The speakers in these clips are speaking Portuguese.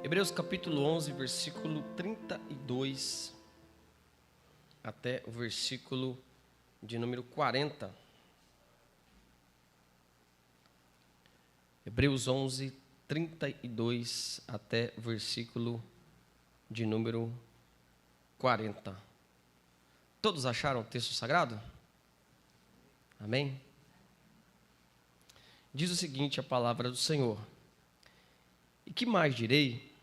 Hebreus capítulo 11, versículo 32 até o versículo de número 40. Hebreus 11, 32 até o versículo de número 40. Todos acharam o texto sagrado? Amém? Diz o seguinte a palavra do Senhor: E que mais direi?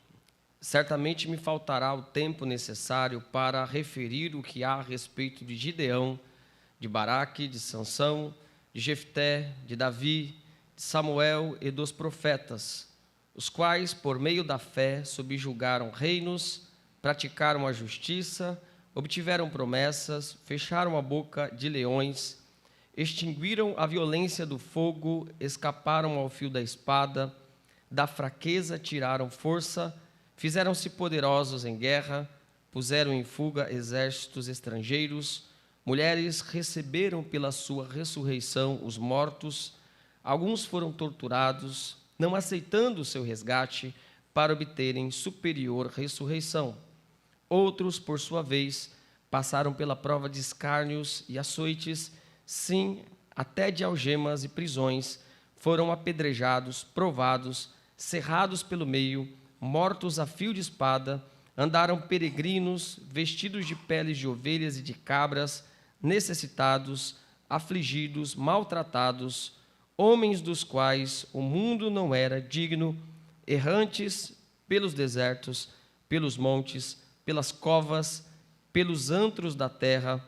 Certamente me faltará o tempo necessário para referir o que há a respeito de Gideão, de Baraque, de Sansão, de Jefté, de Davi, de Samuel e dos profetas, os quais, por meio da fé, subjugaram reinos, praticaram a justiça, obtiveram promessas, fecharam a boca de leões, extinguiram a violência do fogo, escaparam ao fio da espada, da fraqueza tiraram força, fizeram-se poderosos em guerra, puseram em fuga exércitos estrangeiros, mulheres receberam pela sua ressurreição os mortos, alguns foram torturados, não aceitando o seu resgate para obterem superior ressurreição. Outros, por sua vez, passaram pela prova de escárnios e açoites, sim, até de algemas e prisões, foram apedrejados, provados, cerrados pelo meio, mortos a fio de espada, andaram peregrinos, vestidos de peles de ovelhas e de cabras, necessitados, afligidos, maltratados, homens dos quais o mundo não era digno, errantes pelos desertos, pelos montes, pelas covas, pelos antros da terra.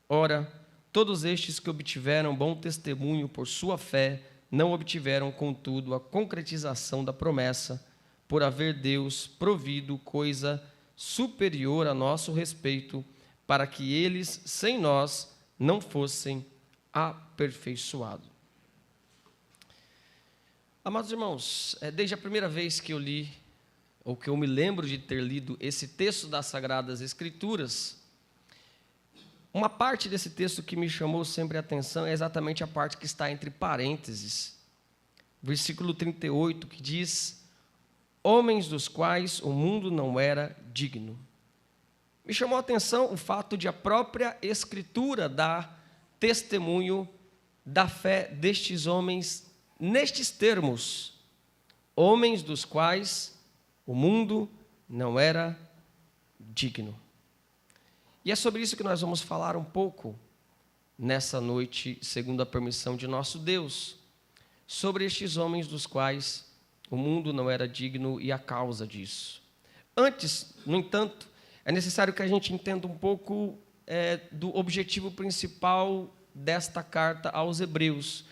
Ora, todos estes que obtiveram bom testemunho por sua fé, não obtiveram, contudo, a concretização da promessa, por haver Deus provido coisa superior a nosso respeito, para que eles, sem nós, não fossem aperfeiçoados. Amados irmãos, desde a primeira vez que eu li, ou que eu me lembro de ter lido esse texto das Sagradas Escrituras, uma parte desse texto que me chamou sempre a atenção é exatamente a parte que está entre parênteses, versículo 38, que diz: homens dos quais o mundo não era digno. Me chamou a atenção o fato de a própria Escritura dar testemunho da fé destes homens nestes termos: homens dos quais o mundo não era digno. E é sobre isso que nós vamos falar um pouco nessa noite, segundo a permissão de nosso Deus, sobre estes homens dos quais o mundo não era digno e a causa disso. Antes, no entanto, é necessário que a gente entenda um pouco do objetivo principal desta carta aos Hebreus.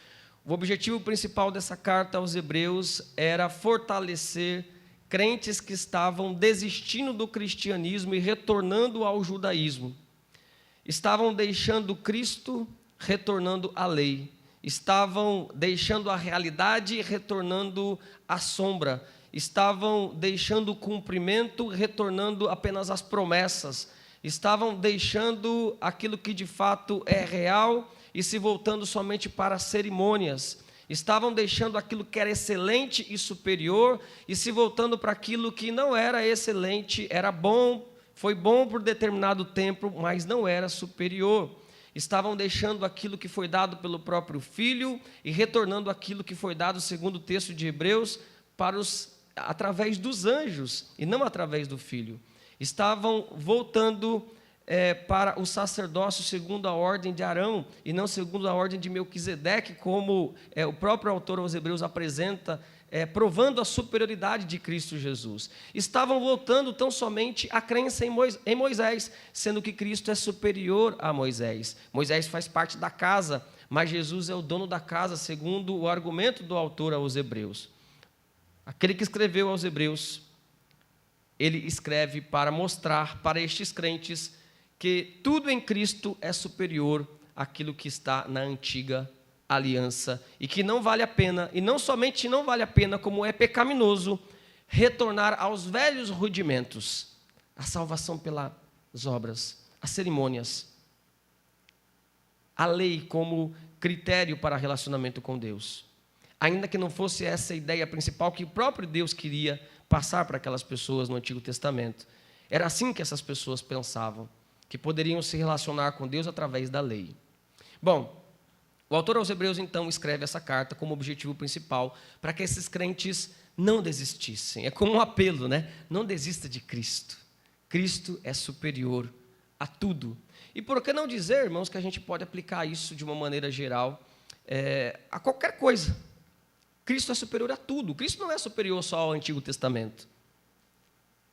O objetivo principal dessa carta aos Hebreus era fortalecer crentes que estavam desistindo do cristianismo e retornando ao judaísmo. Estavam deixando Cristo, retornando à lei. Estavam deixando a realidade e retornando à sombra. Estavam deixando o cumprimento, retornando apenas às promessas. Estavam deixando aquilo que de fato é real e se voltando somente para as cerimônias. Estavam deixando aquilo que era excelente e superior e se voltando para aquilo que não era excelente, era bom, foi bom por determinado tempo, mas não era superior. Estavam deixando aquilo que foi dado pelo próprio Filho e retornando aquilo que foi dado, segundo o texto de Hebreus, através dos anjos e não através do Filho. Estavam voltando para o sacerdócio segundo a ordem de Arão e não segundo a ordem de Melquisedeque, como o próprio autor aos Hebreus apresenta, provando a superioridade de Cristo Jesus. Estavam voltando tão somente à crença em Moisés, sendo que Cristo é superior a Moisés. Moisés faz parte da casa, mas Jesus é o dono da casa, segundo o argumento do autor aos Hebreus. Aquele que escreveu aos Hebreus, ele escreve para mostrar para estes crentes que tudo em Cristo é superior àquilo que está na antiga aliança e que não vale a pena, e não somente não vale a pena, como é pecaminoso, retornar aos velhos rudimentos, a salvação pelas obras, as cerimônias, a lei como critério para relacionamento com Deus. Ainda que não fosse essa a ideia principal que o próprio Deus queria passar para aquelas pessoas no Antigo Testamento. Era assim que essas pessoas pensavam, que poderiam se relacionar com Deus através da lei. Bom, o autor aos Hebreus, então, escreve essa carta como objetivo principal para que esses crentes não desistissem. É como um apelo, né? Não desista de Cristo. Cristo é superior a tudo. E por que não dizer, irmãos, que a gente pode aplicar isso de uma maneira geral a qualquer coisa. Cristo é superior a tudo. Cristo não é superior só ao Antigo Testamento.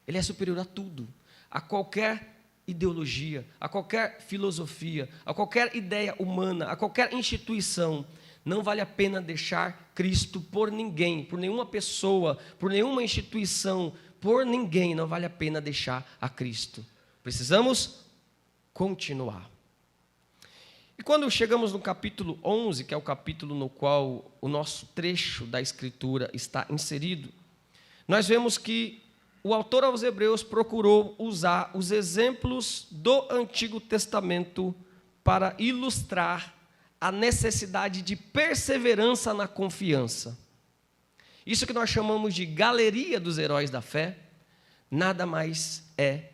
Ele é superior a tudo, a qualquer ideologia, a qualquer filosofia, a qualquer ideia humana, a qualquer instituição. Não vale a pena deixar Cristo por ninguém, por nenhuma pessoa, por nenhuma instituição, por ninguém. Não vale a pena deixar a Cristo. Precisamos continuar. E quando chegamos no capítulo 11, que é o capítulo no qual o nosso trecho da Escritura está inserido, nós vemos que o autor aos Hebreus procurou usar os exemplos do Antigo Testamento para ilustrar a necessidade de perseverança na confiança. Isso que nós chamamos de galeria dos heróis da fé, nada mais é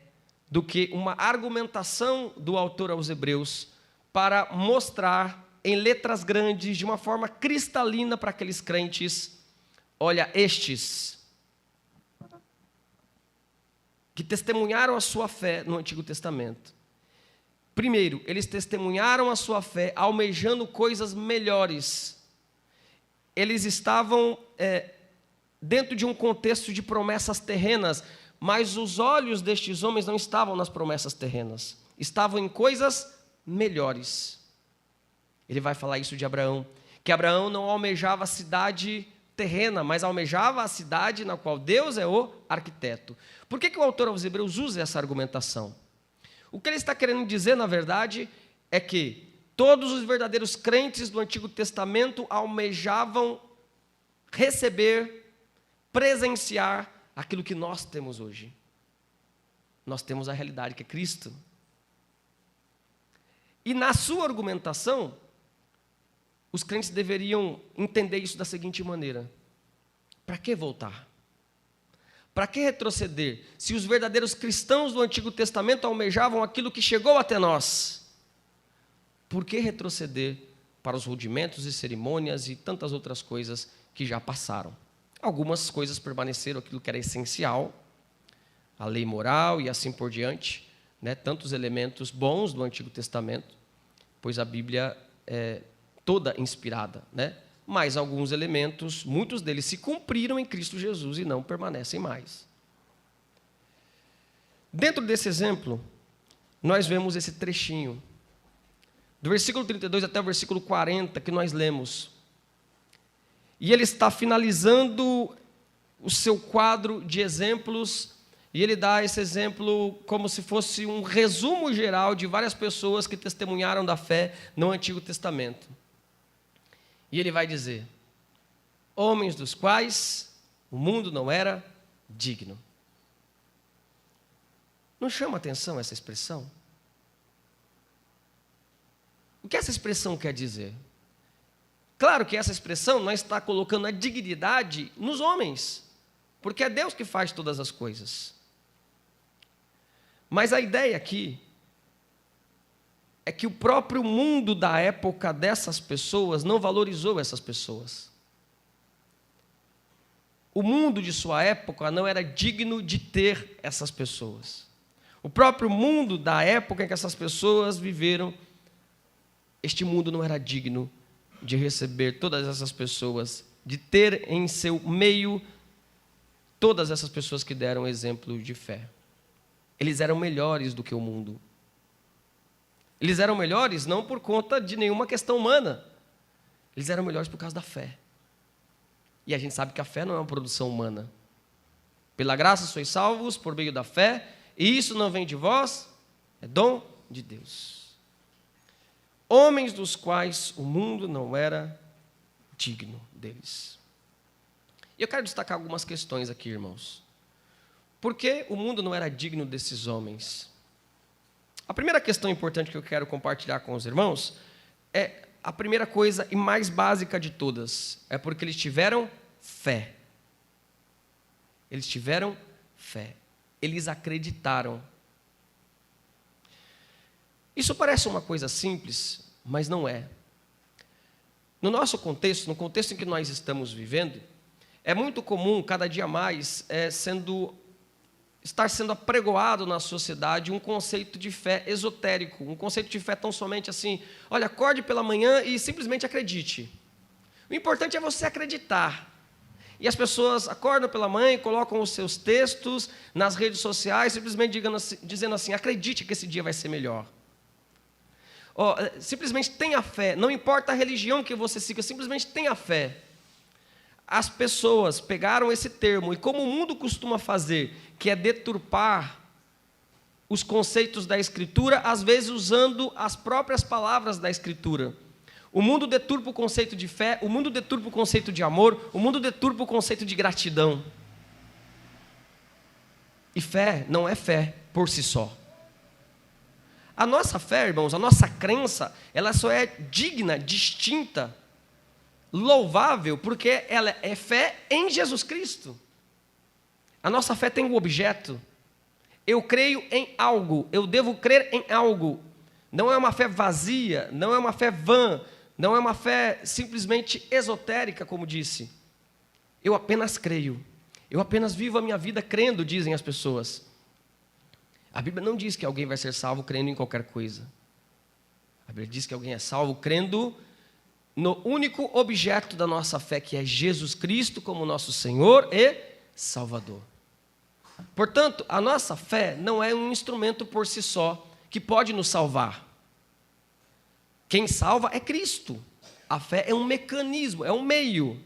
do que uma argumentação do autor aos Hebreus para mostrar em letras grandes, de uma forma cristalina para aqueles crentes, olha, estes que testemunharam a sua fé no Antigo Testamento. Primeiro, eles testemunharam a sua fé almejando coisas melhores. Eles estavam dentro de um contexto de promessas terrenas, mas os olhos destes homens não estavam nas promessas terrenas, estavam em coisas melhores. Ele vai falar isso de Abraão, que Abraão não almejava a cidade terrena, mas almejava a cidade na qual Deus é o arquiteto. Por que o autor aos Hebreus usa essa argumentação? O que ele está querendo dizer, na verdade, é que todos os verdadeiros crentes do Antigo Testamento almejavam receber, presenciar aquilo que nós temos hoje. Nós temos a realidade que é Cristo. E na sua argumentação, os crentes deveriam entender isso da seguinte maneira: para que voltar? Para que retroceder? Se os verdadeiros cristãos do Antigo Testamento almejavam aquilo que chegou até nós, por que retroceder para os rudimentos e cerimônias e tantas outras coisas que já passaram? Algumas coisas permaneceram, aquilo que era essencial, a lei moral e assim por diante, né? Tantos elementos bons do Antigo Testamento, pois a Bíblia é toda inspirada, né? Mas alguns elementos, muitos deles se cumpriram em Cristo Jesus e não permanecem mais. Dentro desse exemplo, nós vemos esse trechinho, do versículo 32 até o versículo 40, que nós lemos. E ele está finalizando o seu quadro de exemplos, e ele dá esse exemplo como se fosse um resumo geral de várias pessoas que testemunharam da fé no Antigo Testamento. E ele vai dizer: homens dos quais o mundo não era digno. Não chama atenção essa expressão? O que essa expressão quer dizer? Claro que essa expressão não está colocando a dignidade nos homens, porque é Deus que faz todas as coisas. Mas a ideia aqui é que o próprio mundo da época dessas pessoas não valorizou essas pessoas. O mundo de sua época não era digno de ter essas pessoas. O próprio mundo da época em que essas pessoas viveram, este mundo não era digno de receber todas essas pessoas, de ter em seu meio todas essas pessoas que deram exemplo de fé. Eles eram melhores do que o mundo. Eles eram melhores não por conta de nenhuma questão humana. Eles eram melhores por causa da fé. E a gente sabe que a fé não é uma produção humana. Pela graça sois salvos por meio da fé, e isso não vem de vós, é dom de Deus. Homens dos quais o mundo não era digno deles. E eu quero destacar algumas questões aqui, irmãos. Por que o mundo não era digno desses homens? A primeira questão importante que eu quero compartilhar com os irmãos é a primeira coisa e mais básica de todas. É porque eles tiveram fé. Eles tiveram fé. Eles acreditaram. Isso parece uma coisa simples, mas não é. No nosso contexto, no contexto em que nós estamos vivendo, é muito comum, cada dia mais, estar sendo apregoado na sociedade um conceito de fé esotérico, um conceito de fé tão somente assim, olha, acorde pela manhã e simplesmente acredite. O importante é você acreditar. E as pessoas acordam pela manhã e colocam os seus textos nas redes sociais, simplesmente dizendo assim, acredite que esse dia vai ser melhor. Simplesmente tenha fé, não importa a religião que você siga, simplesmente tenha fé. As pessoas pegaram esse termo, e como o mundo costuma fazer, que é deturpar os conceitos da Escritura, às vezes usando as próprias palavras da Escritura. O mundo deturpa o conceito de fé, o mundo deturpa o conceito de amor, o mundo deturpa o conceito de gratidão. E fé não é fé por si só. A nossa fé, irmãos, a nossa crença, ela só é digna, distinta, louvável, porque ela é fé em Jesus Cristo. A nossa fé tem um objeto. Eu creio em algo, eu devo crer em algo. Não é uma fé vazia, não é uma fé vã, não é uma fé simplesmente esotérica, como disse. Eu apenas creio. Eu apenas vivo a minha vida crendo, dizem as pessoas. A Bíblia não diz que alguém vai ser salvo crendo em qualquer coisa. A Bíblia diz que alguém é salvo crendo no único objeto da nossa fé, que é Jesus Cristo como nosso Senhor e Salvador. Portanto, a nossa fé não é um instrumento por si só que pode nos salvar. Quem salva é Cristo. A fé é um mecanismo, é um meio.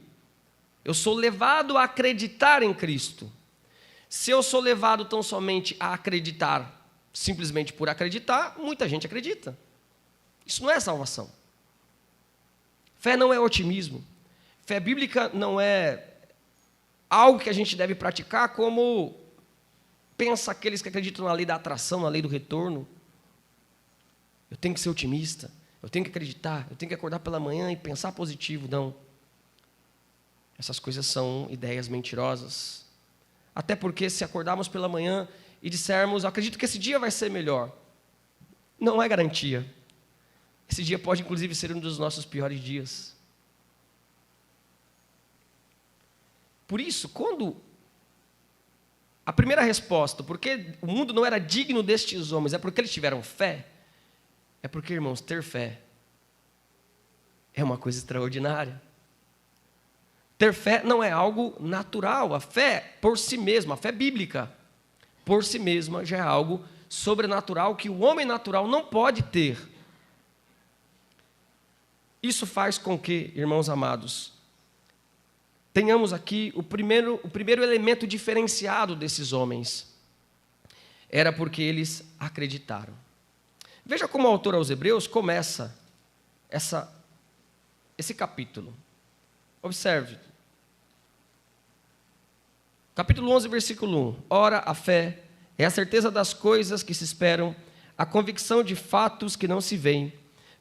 Eu sou levado a acreditar em Cristo. Se eu sou levado tão somente a acreditar, simplesmente por acreditar, muita gente acredita. Isso não é salvação. Fé não é otimismo. Fé bíblica não é algo que a gente deve praticar como pensa aqueles que acreditam na lei da atração, na lei do retorno. Eu tenho que ser otimista, eu tenho que acreditar, eu tenho que acordar pela manhã e pensar positivo. Não. Essas coisas são ideias mentirosas. Até porque se acordarmos pela manhã e dissermos, acredito que esse dia vai ser melhor, não é garantia. Esse dia pode inclusive ser um dos nossos piores dias. Por isso, quando a primeira resposta, porque o mundo não era digno destes homens, é porque eles tiveram fé, é porque, irmãos, ter fé é uma coisa extraordinária. Ter fé não é algo natural. A fé por si mesma, a fé bíblica, por si mesma já é algo sobrenatural que o homem natural não pode ter. Isso faz com que, irmãos amados, tenhamos aqui o primeiro elemento diferenciado desses homens. Era porque eles acreditaram. Veja como o autor aos Hebreus começa esse capítulo. Observe. Capítulo 11, versículo 1. Ora, a fé é a certeza das coisas que se esperam, a convicção de fatos que não se veem.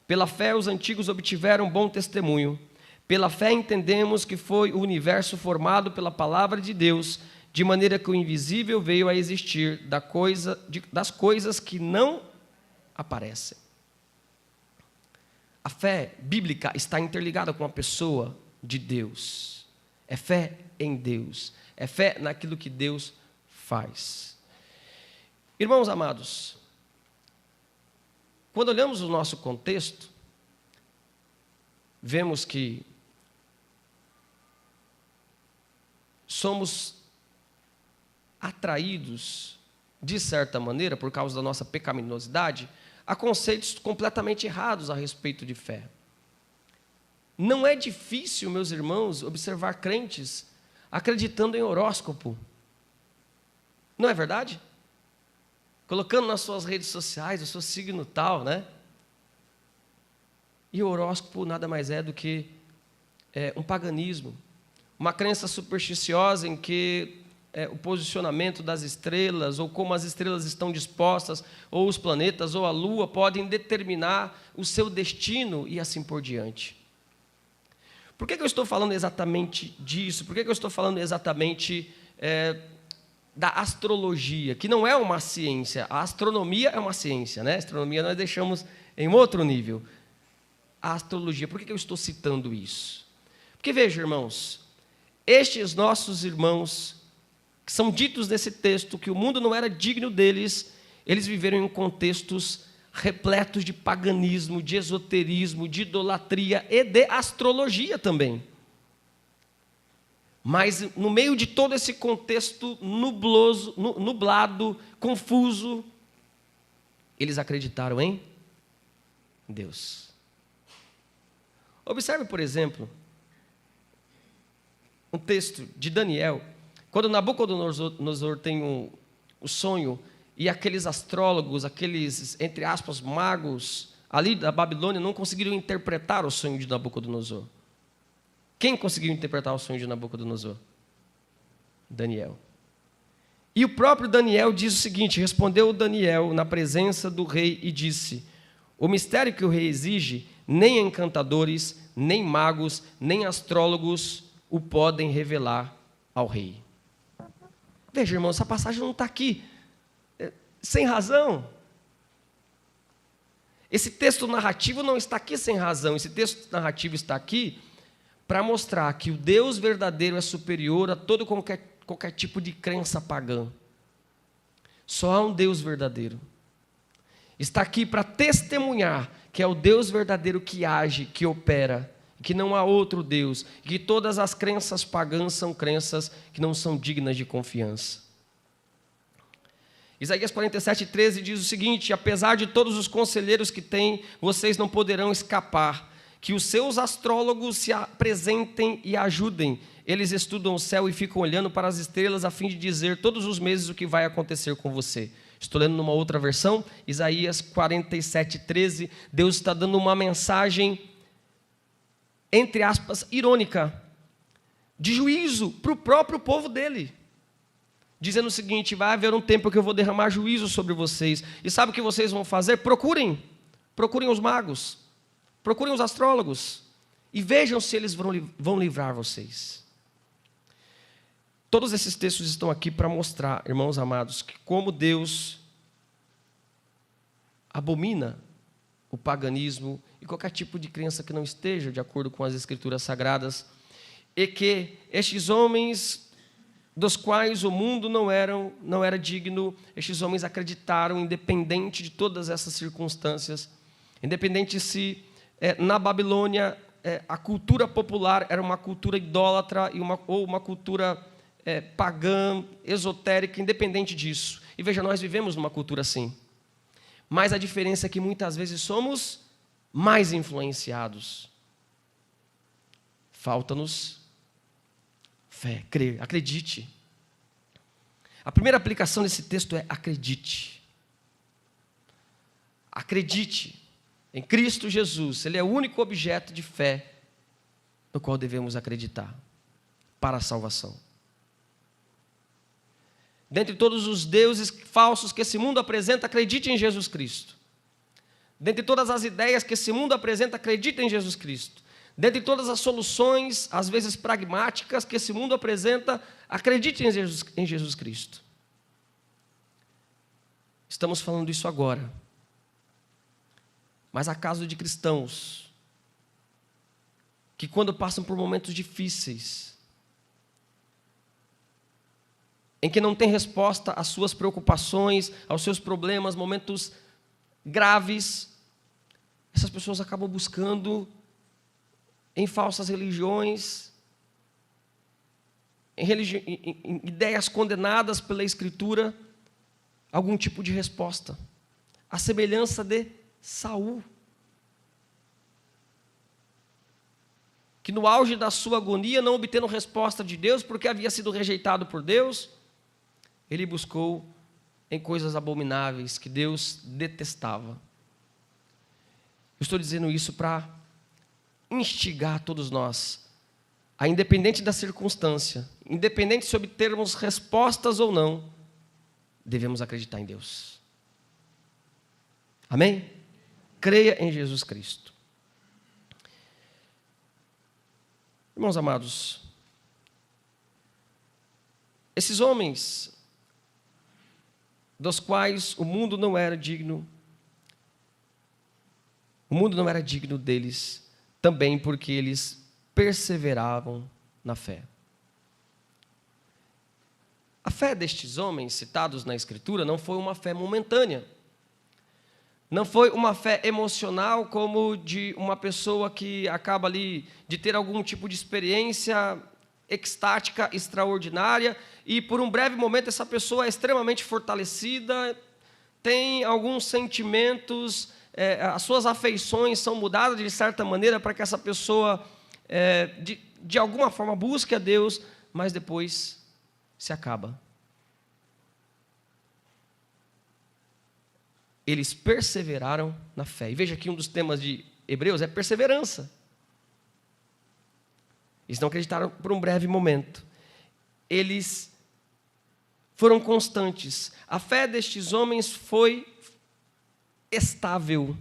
Pela fé os antigos obtiveram bom testemunho. Pela fé entendemos que foi o universo formado pela palavra de Deus, de maneira que o invisível veio a existir das coisas que não aparecem. A fé bíblica está interligada com a pessoa de Deus. É fé em Deus. É fé naquilo que Deus faz. Irmãos amados, quando olhamos o nosso contexto, vemos que somos atraídos, de certa maneira, por causa da nossa pecaminosidade, a conceitos completamente errados a respeito de fé. Não é difícil, meus irmãos, observar crentes acreditando em horóscopo. Não é verdade? Colocando nas suas redes sociais o seu signo tal, né? E o horóscopo nada mais é do que um paganismo, uma crença supersticiosa em que o posicionamento das estrelas, ou como as estrelas estão dispostas, ou os planetas, ou a lua, podem determinar o seu destino e assim por diante. Por que eu estou falando exatamente disso? Por que eu estou falando exatamente da astrologia, que não é uma ciência. A astronomia é uma ciência, né? A astronomia nós deixamos em outro nível. A astrologia, por que eu estou citando isso? Porque veja, irmãos, estes nossos irmãos, que são ditos nesse texto, que o mundo não era digno deles, eles viveram em contextos repletos de paganismo, de esoterismo, de idolatria e de astrologia também. Mas no meio de todo esse contexto nublado, confuso, eles acreditaram em Deus. Observe, por exemplo, um texto de Daniel, quando Nabucodonosor tem o sonho, e aqueles astrólogos, aqueles, entre aspas, magos, ali da Babilônia, não conseguiram interpretar o sonho de Nabucodonosor. Quem conseguiu interpretar o sonho de Nabucodonosor? Daniel. E o próprio Daniel diz o seguinte: respondeu Daniel na presença do rei e disse: o mistério que o rei exige, nem encantadores, nem magos, nem astrólogos o podem revelar ao rei. Veja, irmão, essa passagem não está aqui sem razão. Esse texto narrativo não está aqui sem razão. Esse texto narrativo está aqui para mostrar que o Deus verdadeiro é superior a todo qualquer tipo de crença pagã. Só há um Deus verdadeiro. Está aqui para testemunhar que é o Deus verdadeiro que age, que opera, que não há outro Deus, que todas as crenças pagãs são crenças que não são dignas de confiança. Isaías 47:13 diz o seguinte: apesar de todos os conselheiros que têm, vocês não poderão escapar. Que os seus astrólogos se apresentem e ajudem. Eles estudam o céu e ficam olhando para as estrelas a fim de dizer todos os meses o que vai acontecer com você. Estou lendo numa outra versão, Isaías 47:13. Deus está dando uma mensagem, entre aspas, irônica, de juízo para o próprio povo dele. Dizendo o seguinte: vai haver um tempo que eu vou derramar juízo sobre vocês. E sabe o que vocês vão fazer? Procurem os magos. Procurem os astrólogos e vejam se eles vão livrar vocês. Todos esses textos estão aqui para mostrar, irmãos amados, que como Deus abomina o paganismo e qualquer tipo de crença que não esteja de acordo com as Escrituras Sagradas, e que estes homens, dos quais o mundo não era digno, estes homens acreditaram, independente de todas essas circunstâncias, independente se na Babilônia a cultura popular era uma cultura idólatra ou uma cultura pagã, esotérica, independente disso. E veja, nós vivemos numa cultura assim. Mas a diferença é que muitas vezes somos mais influenciados. Falta-nos fé, crer, acredite. A primeira aplicação desse texto é acredite. Acredite em Cristo Jesus. Ele é o único objeto de fé no qual devemos acreditar para a salvação. Dentre todos os deuses falsos que esse mundo apresenta, acredite em Jesus Cristo. Dentre todas as ideias que esse mundo apresenta, acredite em Jesus Cristo. Dentre todas as soluções, às vezes pragmáticas, que esse mundo apresenta, acredite em Jesus Cristo. Estamos falando isso agora. Mas há casos de cristãos que, quando passam por momentos difíceis, em que não tem resposta às suas preocupações, aos seus problemas, momentos graves, essas pessoas acabam buscando em falsas religiões, em ideias condenadas pela Escritura, algum tipo de resposta. A semelhança de Saul, que no auge da sua agonia, não obtendo resposta de Deus, porque havia sido rejeitado por Deus, ele buscou em coisas abomináveis que Deus detestava. Eu estou dizendo isso para instigar todos nós, a independente da circunstância, independente se obtermos respostas ou não, devemos acreditar em Deus. Amém? Creia em Jesus Cristo. Irmãos amados, esses homens dos quais o mundo não era digno deles, também porque eles perseveravam na fé. A fé destes homens citados na Escritura não foi uma fé momentânea. Não foi uma fé emocional como de uma pessoa que acaba ali de ter algum tipo de experiência extática, extraordinária, e por um breve momento essa pessoa é extremamente fortalecida, tem alguns sentimentos, as suas afeições são mudadas de certa maneira para que essa pessoa, de alguma forma, busque a Deus, mas depois se acaba. Eles perseveraram na fé. E veja que um dos temas de Hebreus é perseverança. Eles não acreditaram por um breve momento. Eles foram constantes. A fé destes homens foi estável.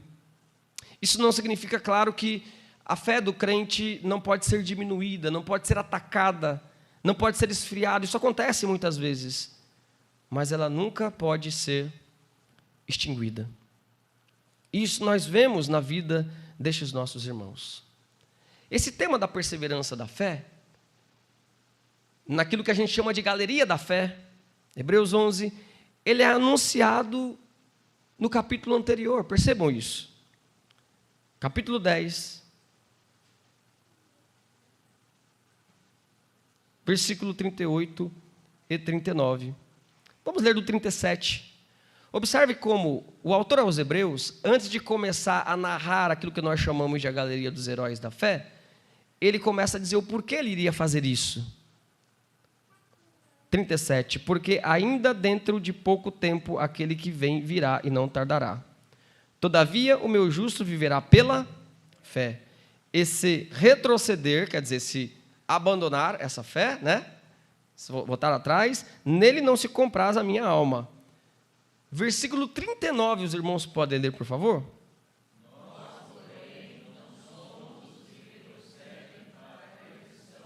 Isso não significa, claro, que a fé do crente não pode ser diminuída, não pode ser atacada, não pode ser esfriada. Isso acontece muitas vezes. Mas ela nunca pode ser extinguida. Isso nós vemos na vida destes nossos irmãos. Esse tema da perseverança da fé, naquilo que a gente chama de galeria da fé, Hebreus 11, ele é anunciado no capítulo anterior, percebam isso. Capítulo 10, versículo 38 e 39. Vamos ler do 37. Observe como o autor aos Hebreus, antes de começar a narrar aquilo que nós chamamos de a galeria dos heróis da fé, ele começa a dizer o porquê ele iria fazer isso. 37. Porque ainda dentro de pouco tempo aquele que vem virá e não tardará. Todavia o meu justo viverá pela fé. Esse retroceder, quer dizer, se abandonar essa fé, né? Se voltar atrás, nele não se compraz a minha alma. Versículo 39, os irmãos podem ler, por favor? Nós, porém, não somos os que retrocedem para a perdição.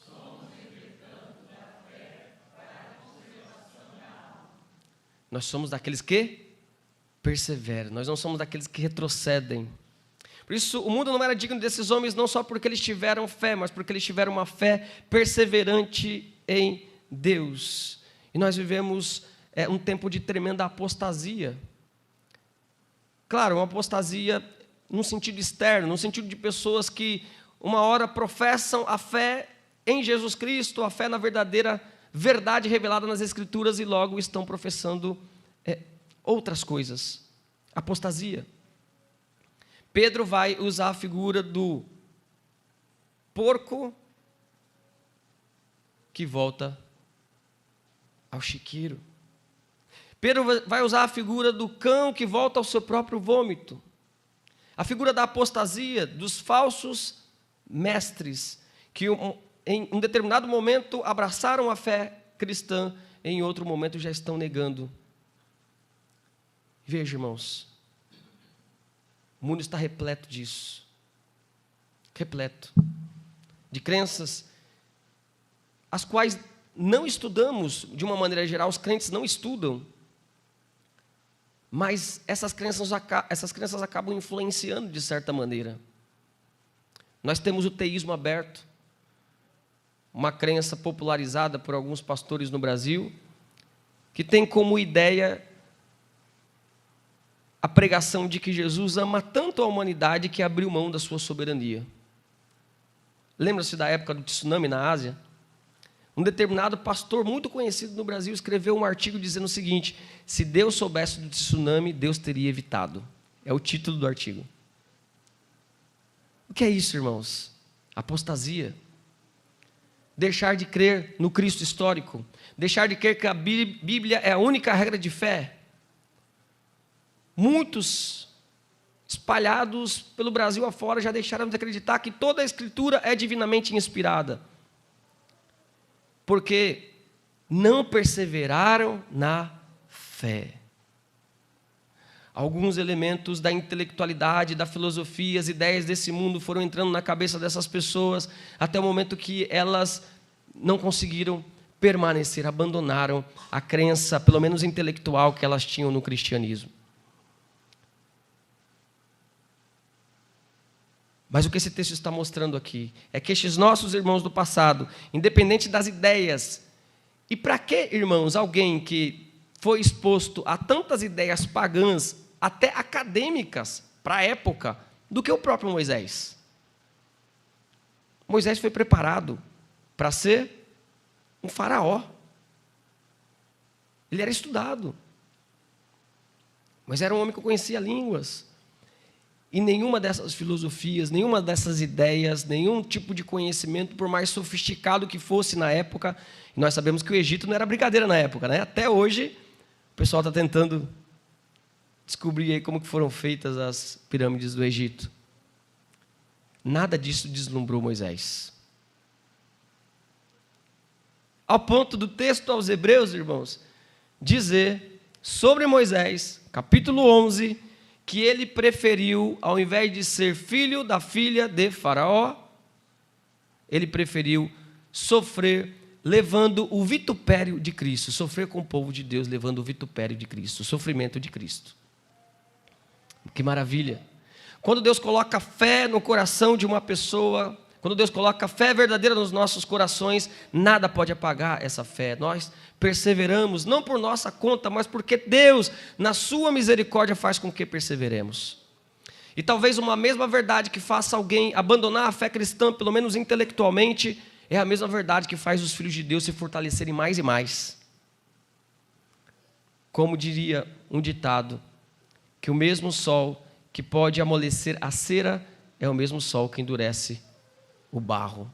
Somos, entretanto, da fé para a conservação da alma. Nós somos daqueles que perseveram, nós não somos daqueles que retrocedem. Por isso, o mundo não era digno desses homens, não só porque eles tiveram fé, mas porque eles tiveram uma fé perseverante em Deus. E nós vivemos um tempo de tremenda apostasia. Claro, uma apostasia num sentido externo, no sentido de pessoas que uma hora professam a fé em Jesus Cristo, a fé na verdadeira verdade revelada nas Escrituras e logo estão professando outras coisas. Apostasia. Pedro vai usar a figura do porco que volta ao chiqueiro. Pedro vai usar a figura do cão que volta ao seu próprio vômito. A figura da apostasia, dos falsos mestres, que em um determinado momento abraçaram a fé cristã, em outro momento já estão negando. Veja, irmãos, o mundo está repleto disso. Repleto. De crenças as quais não estudamos, de uma maneira geral, os crentes não estudam. Mas essas crenças acabam influenciando de certa maneira. Nós temos o teísmo aberto, uma crença popularizada por alguns pastores no Brasil, que tem como ideia a pregação de que Jesus ama tanto a humanidade que abriu mão da sua soberania. Lembra-se da época do tsunami na Ásia? Um determinado pastor muito conhecido no Brasil escreveu um artigo dizendo o seguinte: se Deus soubesse do tsunami, Deus teria evitado. É o título do artigo. O que é isso, irmãos? Apostasia. Deixar de crer no Cristo histórico. Deixar de crer que a Bíblia é a única regra de fé. Muitos, espalhados pelo Brasil afora, já deixaram de acreditar que toda a Escritura é divinamente inspirada. Porque não perseveraram na fé. Alguns elementos da intelectualidade, da filosofia, as ideias desse mundo foram entrando na cabeça dessas pessoas, até o momento que elas não conseguiram permaneceram, abandonaram a crença, pelo menos intelectual, que elas tinham no cristianismo. Mas o que esse texto está mostrando aqui é que estes nossos irmãos do passado, independente das ideias, e para que, irmãos, alguém que foi exposto a tantas ideias pagãs, até acadêmicas, para a época, do que o próprio Moisés? Moisés foi preparado para ser um faraó. Ele era estudado. Mas era um homem que conhecia línguas. E nenhuma dessas filosofias, nenhuma dessas ideias, nenhum tipo de conhecimento, por mais sofisticado que fosse na época, e nós sabemos que o Egito não era brincadeira na época, né? Até hoje, o pessoal está tentando descobrir aí como que foram feitas as pirâmides do Egito. Nada disso deslumbrou Moisés. Ao ponto do texto aos Hebreus, irmãos, dizer sobre Moisés, capítulo 11, que ele preferiu, ao invés de ser filho da filha de Faraó, ele preferiu sofrer levando o vitupério de Cristo, sofrer com o povo de Deus levando o vitupério de Cristo, o sofrimento de Cristo. Que maravilha! Quando Deus coloca fé no coração de uma pessoa, quando Deus coloca fé verdadeira nos nossos corações, nada pode apagar essa fé. Nós perseveramos, não por nossa conta, mas porque Deus, na sua misericórdia, faz com que perseveremos. E talvez uma mesma verdade que faça alguém abandonar a fé cristã, pelo menos intelectualmente, é a mesma verdade que faz os filhos de Deus se fortalecerem mais e mais. Como diria um ditado, que o mesmo sol que pode amolecer a cera é o mesmo sol que endurece o barro.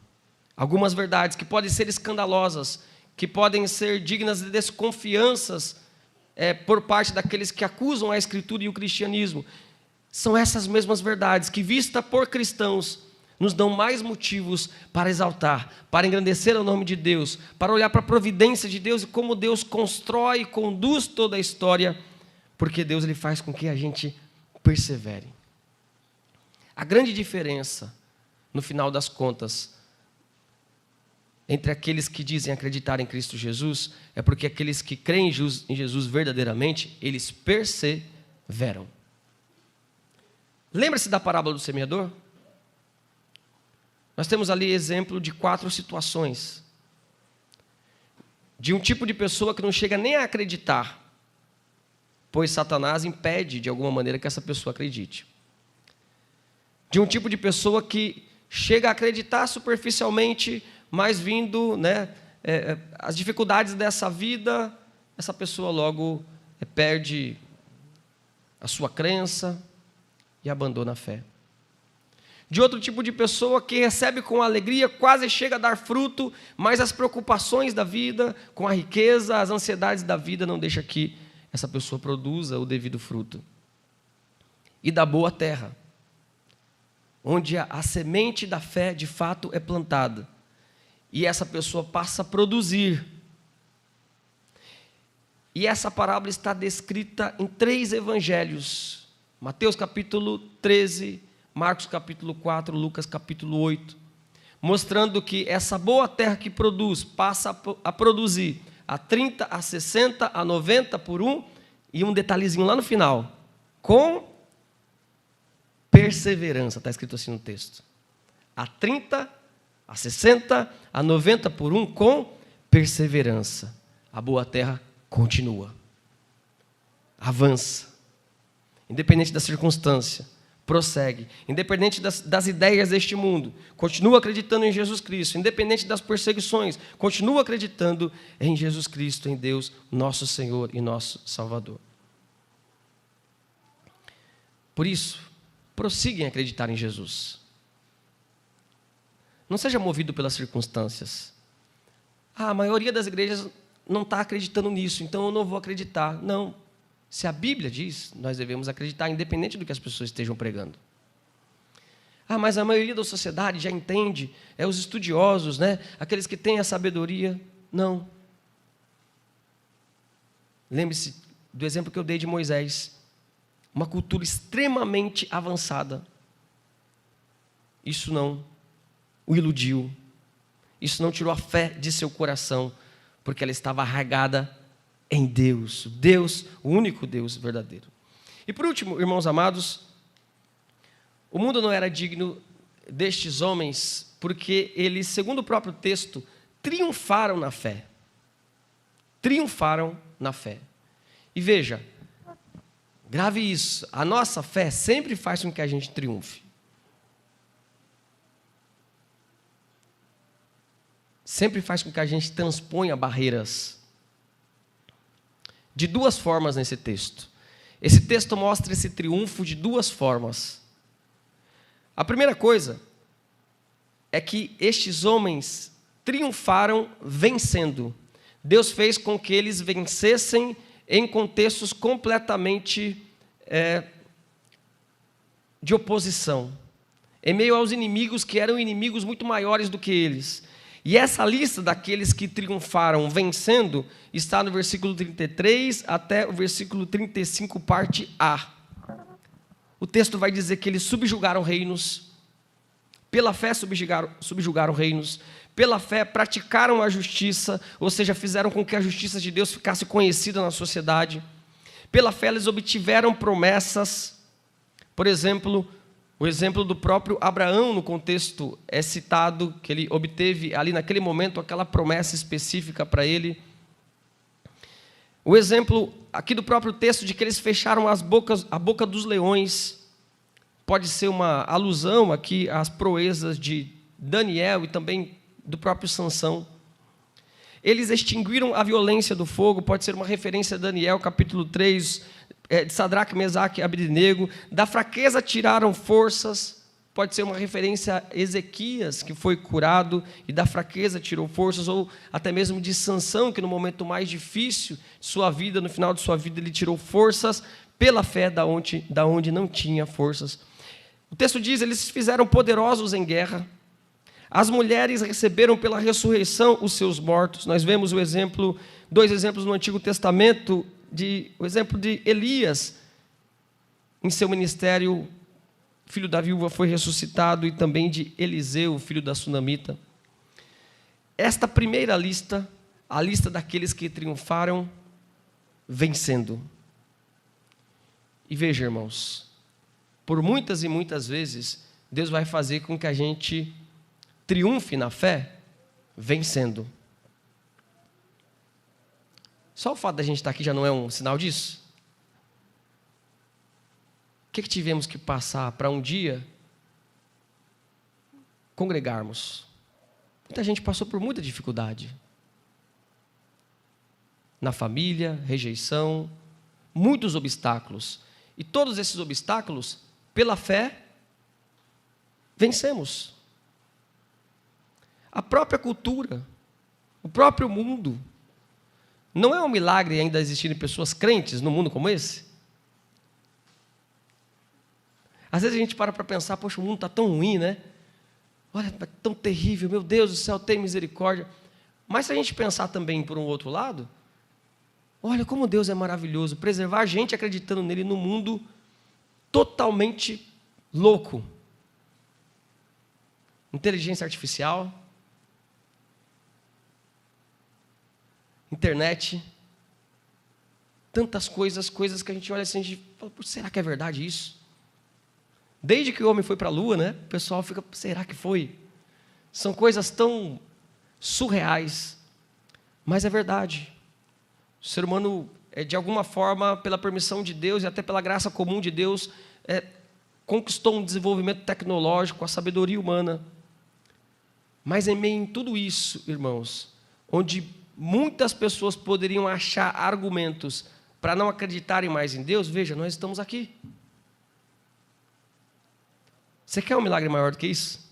Algumas verdades que podem ser escandalosas, que podem ser dignas de desconfianças por parte daqueles que acusam a Escritura e o cristianismo, são essas mesmas verdades que, vista por cristãos, nos dão mais motivos para exaltar, para engrandecer o nome de Deus, para olhar para a providência de Deus e como Deus constrói e conduz toda a história, porque Deus ele faz com que a gente persevere. A grande diferença, no final das contas, entre aqueles que dizem acreditar em Cristo Jesus, é porque aqueles que creem em Jesus verdadeiramente, eles perseveram. Lembra-se da parábola do semeador? Nós temos ali exemplo de 4 situações. De um tipo de pessoa que não chega nem a acreditar, pois Satanás impede, de alguma maneira, que essa pessoa acredite. De um tipo de pessoa que chega a acreditar superficialmente, mas vindo, as dificuldades dessa vida, essa pessoa logo perde a sua crença e abandona a fé. De outro tipo de pessoa que recebe com alegria, quase chega a dar fruto, mas as preocupações da vida, com a riqueza, as ansiedades da vida, não deixam que essa pessoa produza o devido fruto. E da boa terra, onde a semente da fé de fato é plantada, e essa pessoa passa a produzir. E essa parábola está descrita em 3 evangelhos, Mateus capítulo 13, Marcos capítulo 4, Lucas capítulo 8, mostrando que essa boa terra que produz, passa a produzir a 30, a 60, a 90 por 1, e um detalhezinho lá no final, com perseverança, está escrito assim no texto. A 30, a 60, a 90 por 1, com perseverança. A boa terra continua, avança, independente da circunstância, prossegue, independente das ideias deste mundo, continua acreditando em Jesus Cristo, independente das perseguições, continua acreditando em Jesus Cristo, em Deus, nosso Senhor e nosso Salvador. Por isso, prossiga em acreditar em Jesus. Não seja movido pelas circunstâncias. A maioria das igrejas não está acreditando nisso, então eu não vou acreditar. Não. Se a Bíblia diz, nós devemos acreditar, independente do que as pessoas estejam pregando. Mas a maioria da sociedade já entende, os estudiosos, aqueles que têm a sabedoria. Não. Lembre-se do exemplo que eu dei de Moisés. Uma cultura extremamente avançada. Isso não o iludiu. Isso não tirou a fé de seu coração, porque ela estava arraigada em Deus, Deus, o único Deus verdadeiro. E por último, irmãos amados, o mundo não era digno destes homens, porque eles, segundo o próprio texto, triunfaram na fé. Triunfaram na fé. E veja, grave isso, a nossa fé sempre faz com que a gente triunfe. Sempre faz com que a gente transponha barreiras. De duas formas nesse texto. Esse texto mostra esse triunfo de duas formas. A primeira coisa é que estes homens triunfaram vencendo. Deus fez com que eles vencessem em contextos completamente de oposição, em meio aos inimigos que eram inimigos muito maiores do que eles. E essa lista daqueles que triunfaram vencendo está no versículo 33 até o versículo 35, parte A. O texto vai dizer que eles subjugaram reinos, pela fé subjugaram reinos, pela fé praticaram a justiça, ou seja, fizeram com que a justiça de Deus ficasse conhecida na sociedade. Pela fé eles obtiveram promessas. Por exemplo, o exemplo do próprio Abraão no contexto é citado, que ele obteve ali naquele momento aquela promessa específica para ele. O exemplo aqui do próprio texto de que eles fecharam a boca dos leões, pode ser uma alusão aqui às proezas de Daniel e também do próprio Sansão. Eles extinguiram a violência do fogo, pode ser uma referência a Daniel, capítulo 3, de Sadraque, Mesaque e Abednego. Da fraqueza tiraram forças, pode ser uma referência a Ezequias, que foi curado e da fraqueza tirou forças, ou até mesmo de Sansão, que no momento mais difícil de sua vida, no final de sua vida, ele tirou forças pela fé da onde não tinha forças. O texto diz, eles se fizeram poderosos em guerra. As mulheres receberam pela ressurreição os seus mortos. Nós vemos dois exemplos no Antigo Testamento, o exemplo de Elias, em seu ministério, filho da viúva foi ressuscitado, e também de Eliseu, filho da sunamita. Esta primeira lista, a lista daqueles que triunfaram vencendo. E veja, irmãos, por muitas e muitas vezes, Deus vai fazer com que a gente triunfe na fé vencendo. Só o fato da gente estar aqui já não é um sinal disso? O que tivemos que passar para um dia congregarmos? Muita gente passou por muita dificuldade. Na família, rejeição, muitos obstáculos. E todos esses obstáculos, pela fé, vencemos. A própria cultura, o próprio mundo. Não é um milagre ainda existirem pessoas crentes num mundo como esse? Às vezes a gente para pensar, poxa, o mundo está tão ruim, né? Olha, está tão terrível, meu Deus do céu, tem misericórdia. Mas se a gente pensar também por um outro lado, olha como Deus é maravilhoso, preservar a gente acreditando nele num mundo totalmente louco. Inteligência artificial, internet, tantas coisas que a gente olha assim, a gente fala, será que é verdade isso? Desde que o homem foi para a Lua, né, o pessoal fica, será que foi? São coisas tão surreais, mas é verdade. O ser humano, de alguma forma, pela permissão de Deus e até pela graça comum de Deus, conquistou um desenvolvimento tecnológico, a sabedoria humana. Mas em meio a tudo isso, irmãos, onde muitas pessoas poderiam achar argumentos para não acreditarem mais em Deus, veja, nós estamos aqui. Você quer um milagre maior do que isso?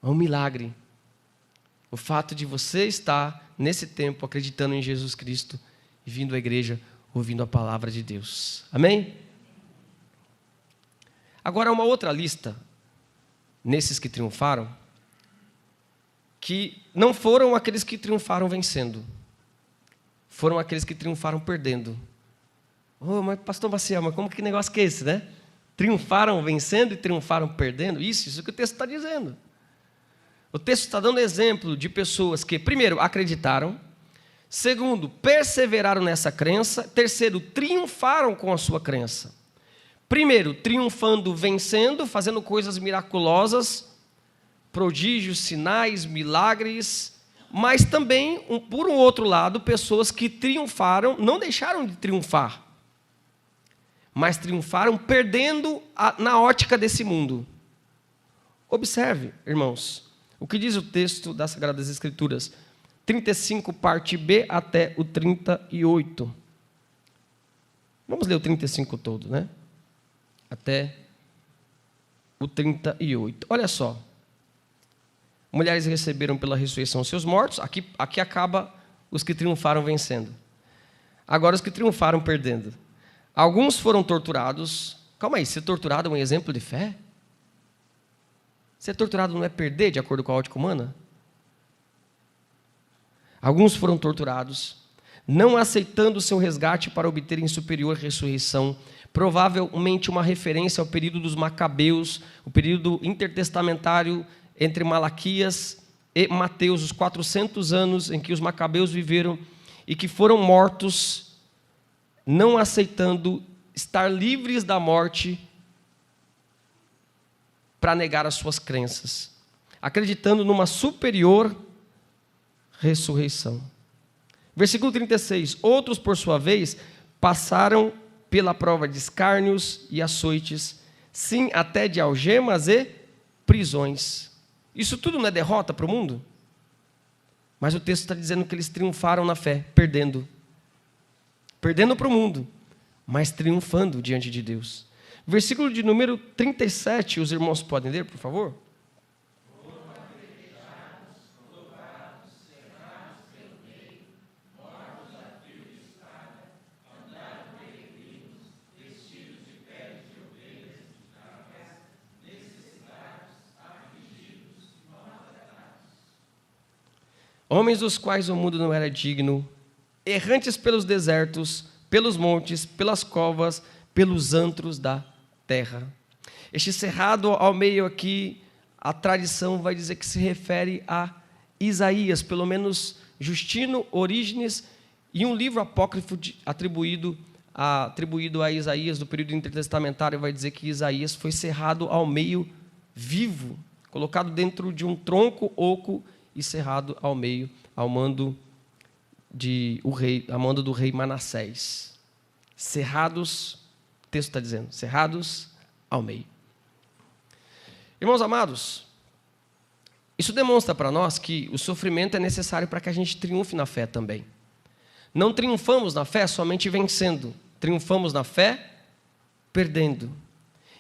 É um milagre. O fato de você estar, nesse tempo, acreditando em Jesus Cristo e vindo à igreja, ouvindo a palavra de Deus. Amém? Agora, uma outra lista, nesses que triunfaram, que não foram aqueles que triunfaram vencendo, foram aqueles que triunfaram perdendo. Mas pastor Maciel, mas como que negócio que é esse, né? Triunfaram vencendo e triunfaram perdendo? Isso que o texto está dizendo. O texto está dando exemplo de pessoas que, primeiro, acreditaram, segundo, perseveraram nessa crença, terceiro, triunfaram com a sua crença. Primeiro, triunfando, vencendo, fazendo coisas miraculosas, prodígios, sinais, milagres, mas também, por um outro lado, pessoas que triunfaram, não deixaram de triunfar, mas triunfaram perdendo na ótica desse mundo. Observe, irmãos, o que diz o texto das Sagradas Escrituras, 35, parte B, até o 38. Vamos ler o 35 todo, né? Até o 38. Olha só. Mulheres receberam pela ressurreição seus mortos. Aqui acaba os que triunfaram vencendo. Agora os que triunfaram perdendo. Alguns foram torturados. Calma aí, ser torturado é um exemplo de fé? Ser torturado não é perder, de acordo com a ótica humana? Alguns foram torturados, não aceitando o seu resgate para obterem superior ressurreição, provavelmente uma referência ao período dos Macabeus, o período intertestamentário entre Malaquias e Mateus, os 400 anos em que os Macabeus viveram e que foram mortos, não aceitando estar livres da morte para negar as suas crenças, acreditando numa superior ressurreição. Versículo 36. Outros, por sua vez, passaram pela prova de escárnios e açoites, sim, até de algemas e prisões. Isso tudo não é derrota para o mundo? Mas o texto está dizendo que eles triunfaram na fé, perdendo. Perdendo para o mundo, mas triunfando diante de Deus. Versículo de número 37, os irmãos podem ler, por favor? Homens dos quais o mundo não era digno, errantes pelos desertos, pelos montes, pelas covas, pelos antros da terra. Este cerrado ao meio aqui, a tradição vai dizer que se refere a Isaías, pelo menos Justino, Orígenes, e um livro apócrifo atribuído a Isaías, do período intertestamentário, vai dizer que Isaías foi cerrado ao meio vivo, colocado dentro de um tronco oco e cerrado ao meio, ao mando do rei Manassés. Cerrados, o texto está dizendo, cerrados ao meio. Irmãos amados, isso demonstra para nós que o sofrimento é necessário para que a gente triunfe na fé também. Não triunfamos na fé somente vencendo, triunfamos na fé perdendo.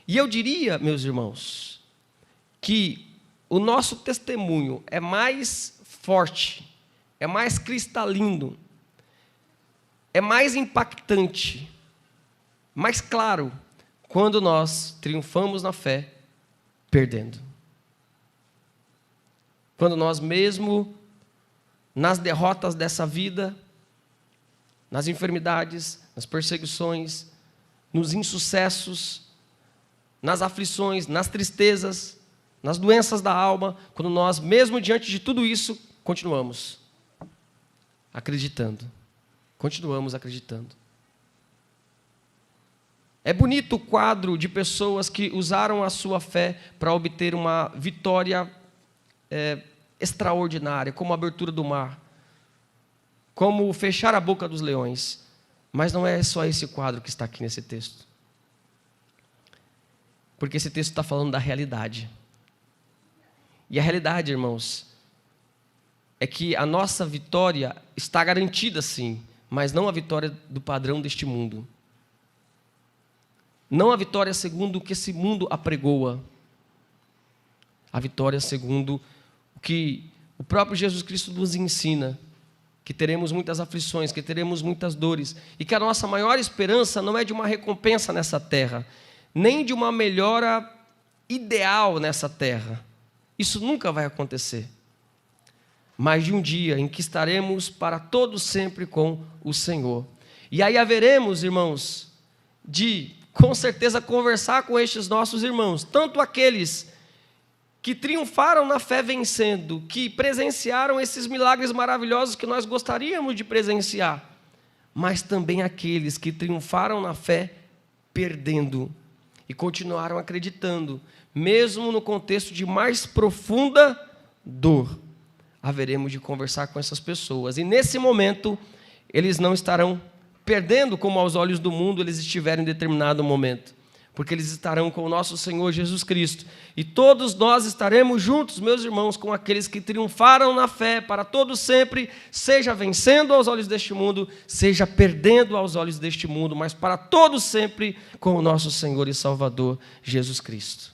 E eu diria, meus irmãos, que o nosso testemunho é mais forte, é mais cristalino, é mais impactante, mais claro, quando nós triunfamos na fé, perdendo. Quando nós mesmo, nas derrotas dessa vida, nas enfermidades, nas perseguições, nos insucessos, nas aflições, nas tristezas, nas doenças da alma, quando nós, mesmo diante de tudo isso, continuamos acreditando. Continuamos acreditando. É bonito o quadro de pessoas que usaram a sua fé para obter uma vitória extraordinária, como a abertura do mar, como fechar a boca dos leões. Mas não é só esse quadro que está aqui nesse texto. Porque esse texto está falando da realidade. E a realidade, irmãos, é que a nossa vitória está garantida sim, mas não a vitória do padrão deste mundo. Não a vitória segundo o que esse mundo apregoa. A vitória segundo o que o próprio Jesus Cristo nos ensina, que teremos muitas aflições, que teremos muitas dores, e que a nossa maior esperança não é de uma recompensa nessa terra, nem de uma melhora ideal nessa terra. Isso nunca vai acontecer. Mas de um dia em que estaremos para todo sempre com o Senhor. E aí haveremos, irmãos, de, com certeza, conversar com estes nossos irmãos, tanto aqueles que triunfaram na fé vencendo, que presenciaram esses milagres maravilhosos que nós gostaríamos de presenciar, mas também aqueles que triunfaram na fé perdendo e continuaram acreditando, mesmo no contexto de mais profunda dor. Haveremos de conversar com essas pessoas, e nesse momento eles não estarão perdendo como aos olhos do mundo eles estiverem em determinado momento, porque eles estarão com o nosso Senhor Jesus Cristo, e todos nós estaremos juntos, meus irmãos, com aqueles que triunfaram na fé para todo sempre, seja vencendo aos olhos deste mundo, seja perdendo aos olhos deste mundo, mas para todo sempre com o nosso Senhor e Salvador Jesus Cristo.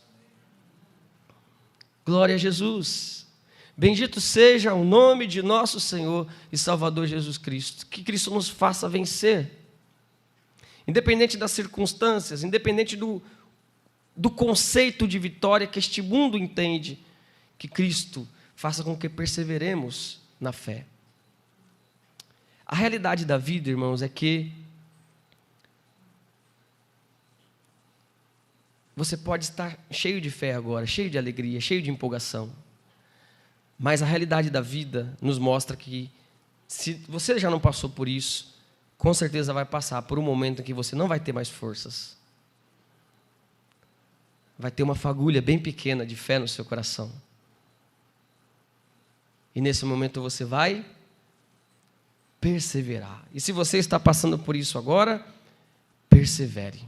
Glória a Jesus! Bendito seja o nome de nosso Senhor e Salvador Jesus Cristo. Que Cristo nos faça vencer. Independente das circunstâncias, independente do conceito de vitória que este mundo entende, que Cristo faça com que perseveremos na fé. A realidade da vida, irmãos, é que você pode estar cheio de fé agora, cheio de alegria, cheio de empolgação. Mas a realidade da vida nos mostra que, se você já não passou por isso, com certeza vai passar por um momento em que você não vai ter mais forças. Vai ter uma fagulha bem pequena de fé no seu coração. E nesse momento você vai perseverar. E se você está passando por isso agora, persevere.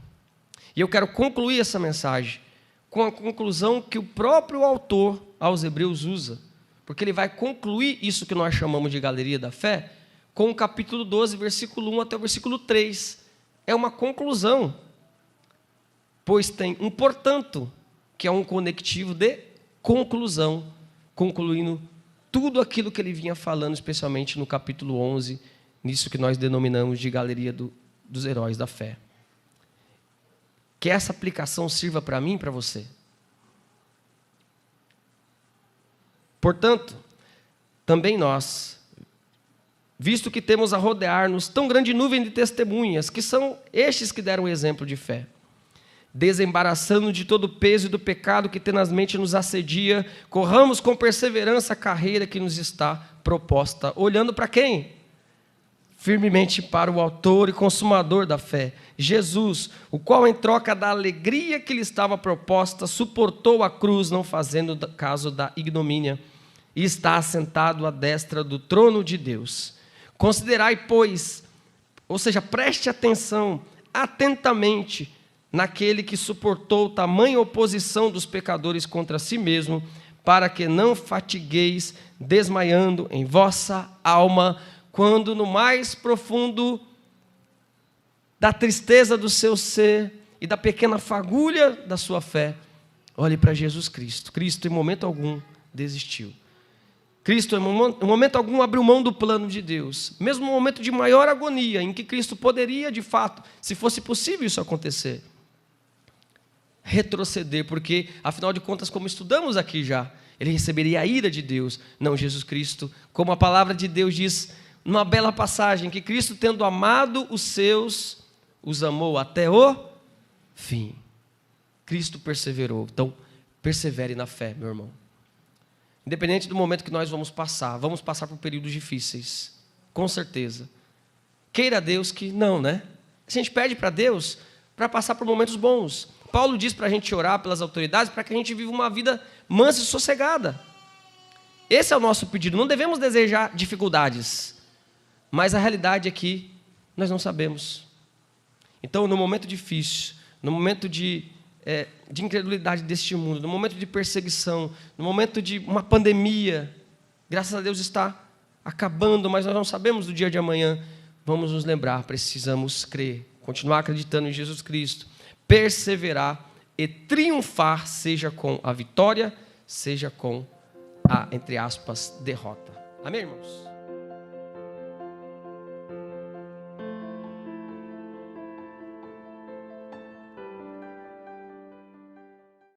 E eu quero concluir essa mensagem com a conclusão que o próprio autor aos Hebreus usa, porque ele vai concluir isso que nós chamamos de galeria da fé, com o capítulo 12, versículo 1 até o versículo 3. É uma conclusão, pois tem um portanto, que é um conectivo de conclusão, concluindo tudo aquilo que ele vinha falando, especialmente no capítulo 11, nisso que nós denominamos de galeria dos heróis da fé. Que essa aplicação sirva para mim e para você. Portanto, também nós, visto que temos a rodear-nos tão grande nuvem de testemunhas, que são estes que deram exemplo de fé, desembaraçando de todo o peso e do pecado que tenazmente nos assedia, corramos com perseverança a carreira que nos está proposta, olhando para quem? Firmemente para o autor e consumador da fé, Jesus, o qual em troca da alegria que lhe estava proposta, suportou a cruz, não fazendo caso da ignomínia, e está assentado à destra do trono de Deus. Considerai, pois, ou seja, preste atenção atentamente naquele que suportou tamanha oposição dos pecadores contra si mesmo, para que não fatigueis, desmaiando em vossa alma, quando no mais profundo da tristeza do seu ser e da pequena fagulha da sua fé, olhe para Jesus Cristo. Cristo, em momento algum, desistiu. Cristo, em momento algum, abriu mão do plano de Deus. Mesmo no momento de maior agonia, em que Cristo poderia, de fato, se fosse possível isso acontecer, retroceder, porque, afinal de contas, como estudamos aqui já, ele receberia a ira de Deus. Não, Jesus Cristo, como a palavra de Deus diz, numa bela passagem, que Cristo, tendo amado os seus, os amou até o fim. Cristo perseverou. Então, persevere na fé, meu irmão. Independente do momento que nós vamos passar por períodos difíceis, com certeza. Queira Deus que não, né? A gente pede para Deus para passar por momentos bons. Paulo diz para a gente orar pelas autoridades para que a gente viva uma vida mansa e sossegada. Esse é o nosso pedido. Não devemos desejar dificuldades, mas a realidade é que nós não sabemos. Então, no momento difícil, no momento de incredulidade deste mundo, no momento de perseguição, no momento de uma pandemia, graças a Deus está acabando, mas nós não sabemos do dia de amanhã, vamos nos lembrar, precisamos crer, continuar acreditando em Jesus Cristo, perseverar e triunfar, seja com a vitória, seja com a, entre aspas, derrota. Amém, irmãos?